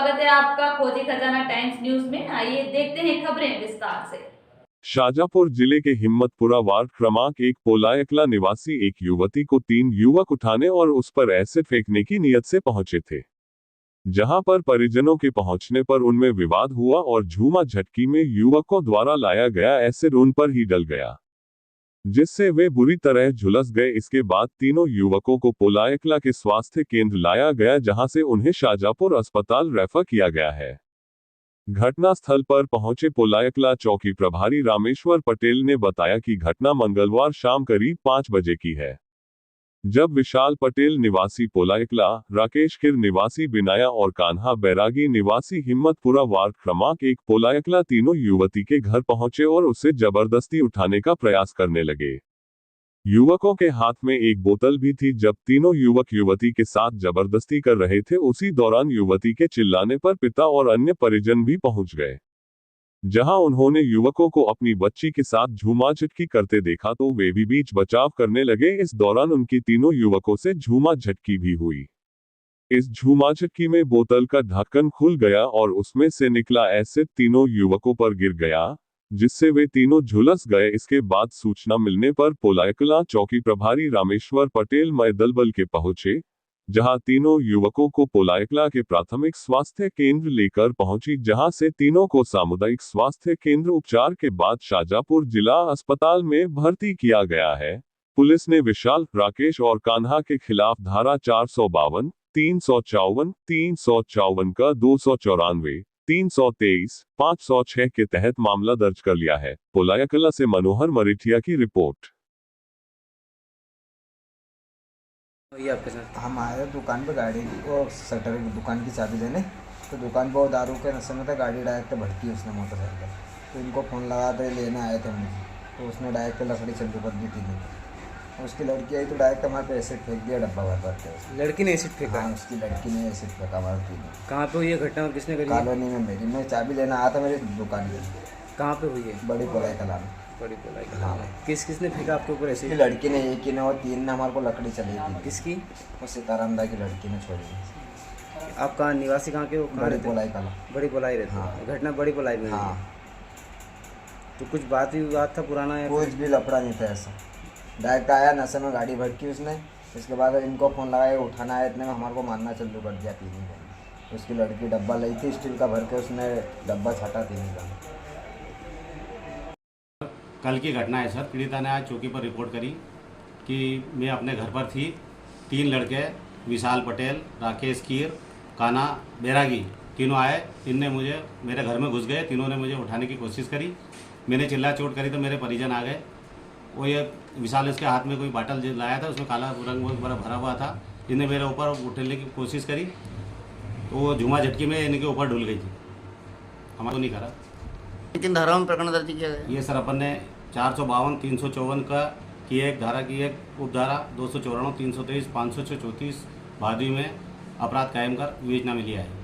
स्वागत है आपका खोजी खजाना टाइम्स न्यूज में। आइए देखते हैं खबरें विस्तार से। शाजापुर जिले के हिम्मतपुरा वार्ड क्रमांक 1 पोलायकला निवासी एक युवती को 3 युवक उठाने और उस पर एसिड फेंकने की नियत से पहुंचे थे, जहां पर परिजनों के पहुंचने पर उनमें विवाद हुआ और झूमा झटकी में युवकों द्वारा लाया गया एसिड उन पर ही डल गया, जिससे वे बुरी तरह झुलस गए। इसके बाद तीनों युवकों को पोलायकला के स्वास्थ्य केंद्र लाया गया, जहां से उन्हें शाजापुर अस्पताल रेफर किया गया है। घटनास्थल पर पहुंचे पोलायकला चौकी प्रभारी रामेश्वर पटेल ने बताया कि घटना मंगलवार शाम करीब 5 बजे की है, जब विशाल पटेल निवासी पोलायकला, राकेश किर निवासी बिनाया और कान्हा बैरागी निवासी हिम्मतपुरा वार्ड क्रमांक 1 पोलायकला तीनों युवती के घर पहुंचे और उसे जबरदस्ती उठाने का प्रयास करने लगे। युवकों के हाथ में एक बोतल भी थी। जब तीनों युवक युवती के साथ जबरदस्ती कर रहे थे, उसी दौरान युवती के चिल्लाने पर पिता और अन्य परिजन भी पहुंच गए, जहां उन्होंने युवकों को अपनी बच्ची के साथ झूमा झटकी करते देखा तो वे भी बीच बचाव करने लगे। इस दौरान उनकी तीनों युवकों से झूमा झटकी भी हुई। इस झूमा झटकी में बोतल का ढक्कन खुल गया और उसमें से निकला एसिड तीनों युवकों पर गिर गया, जिससे वे तीनों झुलस गए। इसके बाद सूचना मिलने पर पोलायकला चौकी प्रभारी रामेश्वर पटेल मैदल बल के पहुंचे, जहां तीनों युवकों को पोलायकला के प्राथमिक स्वास्थ्य केंद्र लेकर पहुंची, जहां से तीनों को सामुदायिक स्वास्थ्य केंद्र उपचार के बाद शाजापुर जिला अस्पताल में भर्ती किया गया है। पुलिस ने विशाल, राकेश और कान्हा के खिलाफ धारा 452, 354, 354 का 294, 323, 506 के तहत मामला दर्ज कर लिया है। पोलायकला से मनोहर मरेठिया की रिपोर्ट। ये आपके साथ हम आए दुकान पे गाड़ी को शटर दुकान की चाबी लेने, तो दुकान पर वो दारू के नशे में था। गाड़ी डायरेक्ट भड़की उसने मोटरसाइकिल, तो इनको फ़ोन लगा तो लेने आए थे मुझे, तो उसने डायरेक्ट लकड़ी चल के बदली थी। उसकी लड़की आई तो डायरेक्ट हमारे पे एसिड फेंक दिया, डब्बा भर भर के। लड़की ने एसिड फेंका? हाँ, उसकी लड़की ने एसिड फेंका हमारे पी में। कहाँ पे हुई ये घटना और किसने करी? कॉलोनी में मेरी, मैं चाबी लेना आया था मेरी दुकान की। कहाँ पे हुई है? बड़ी पोलायकला में। बड़ी पोलायकला में। किसने फेंका आपके ऊपर एसिड? लड़की ने, एक ही ने और 3 ने हमारे को लकड़ी चली थी। किसकी? वो सितारामदा की लड़की ने छोड़ी। आप कहाँ निवासी कहाँ के हो? बड़ी पोलायकला। बड़ी पोलाई रहते? हाँ। घटना बड़ी पोलाई में? हाँ। तो कुछ बात भी विवाद था पुराना या कुछ भी लफड़ा नहीं था ऐसा। डायरेक्ट आया, नशे में गाड़ी भड़की उसने। इसके बाद इनको फ़ोन लगाया, उठाना आया, इतने में हमारे को मारना चालू कर दिया। पीने का उसकी लड़की डब्बा लाई थी स्टील का भर के, उसने डब्बा छाटा पीने का। कल की घटना है सर। पीड़िता ने आज चौकी पर रिपोर्ट करी कि मैं अपने घर पर थी, 3 लड़के विशाल पटेल, राकेश कीर, कान्हा बैरागी तीनों आए। इनने मुझे मेरे घर में घुस गए, तीनों ने मुझे उठाने की कोशिश करी। मैंने चिल्ला चोट करी तो मेरे परिजन आ गए। वो ये विशाल, इसके हाथ में कोई बाटल लाया था, उसमें काला रंग भरा हुआ था। इन्हें मेरे ऊपर उठने की कोशिश करी तो वो झुमा झटकी में इनके ऊपर डुल गई थी। हमारे को नहीं करा। किन धाराओं में प्रकरण दर्ज किया गया? ये सर अपन ने 452, 354 का की एक धारा की एक उपधारा, 294, 323, 534 भादवी में अपराध कायम कर विवेचना में लिया है।